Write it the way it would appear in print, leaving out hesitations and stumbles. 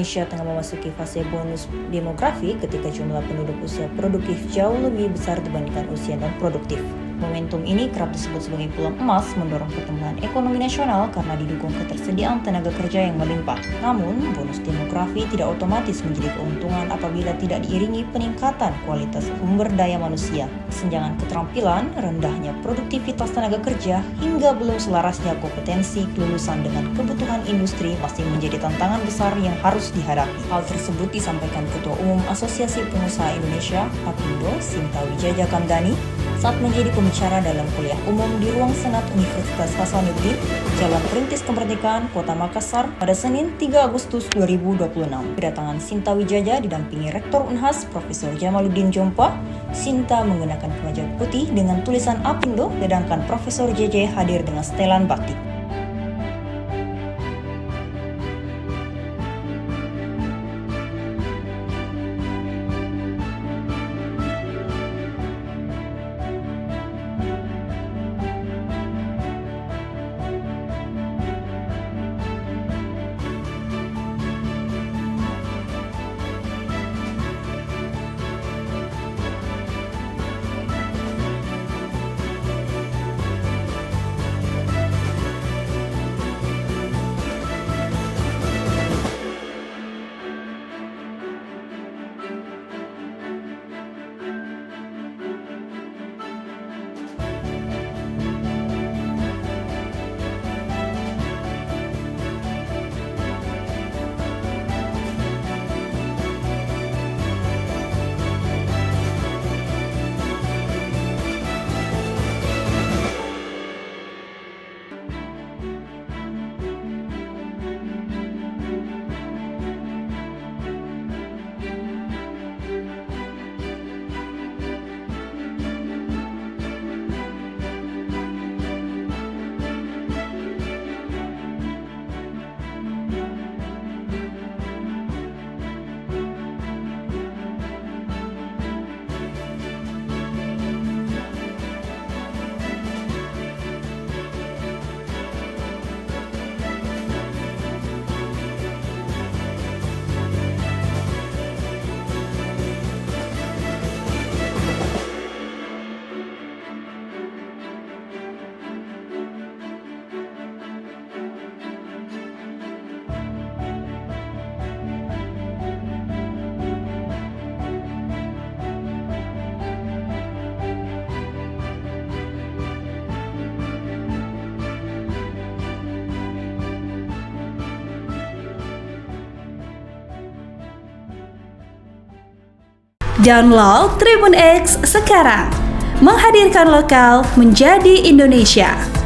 Indonesia tengah memasuki fase bonus demografi ketika jumlah penduduk usia produktif jauh lebih besar dibandingkan usia non-produktif. Momentum ini kerap disebut sebagai peluang emas mendorong pertumbuhan ekonomi nasional karena didukung ketersediaan tenaga kerja yang melimpah. Namun, bonus demografi tidak otomatis menjadi keuntungan apabila tidak diiringi peningkatan kualitas sumber daya manusia. Kesenjangan keterampilan, rendahnya produktivitas tenaga kerja, hingga belum selarasnya kompetensi kelulusan dengan kebutuhan industri masih menjadi tantangan besar yang harus dihadapi. Hal tersebut disampaikan Ketua Umum Asosiasi Pengusaha Indonesia, APindo, Sinta Wijaya Kamdani, saat menjadi pembicara dalam kuliah umum di Ruang Senat Universitas Hasanuddin, Jalan Perintis Kemerdekaan, Kota Makassar, pada Senin 3 Agustus 2026. Kedatangan Sinta Wijaya didampingi Rektor Unhas, Profesor Jamaluddin Jompa. Sinta menggunakan kemeja putih dengan tulisan APindo, sedangkan Profesor JJ hadir dengan setelan batik. Download Tribun X sekarang, menghadirkan lokal menjadi Indonesia.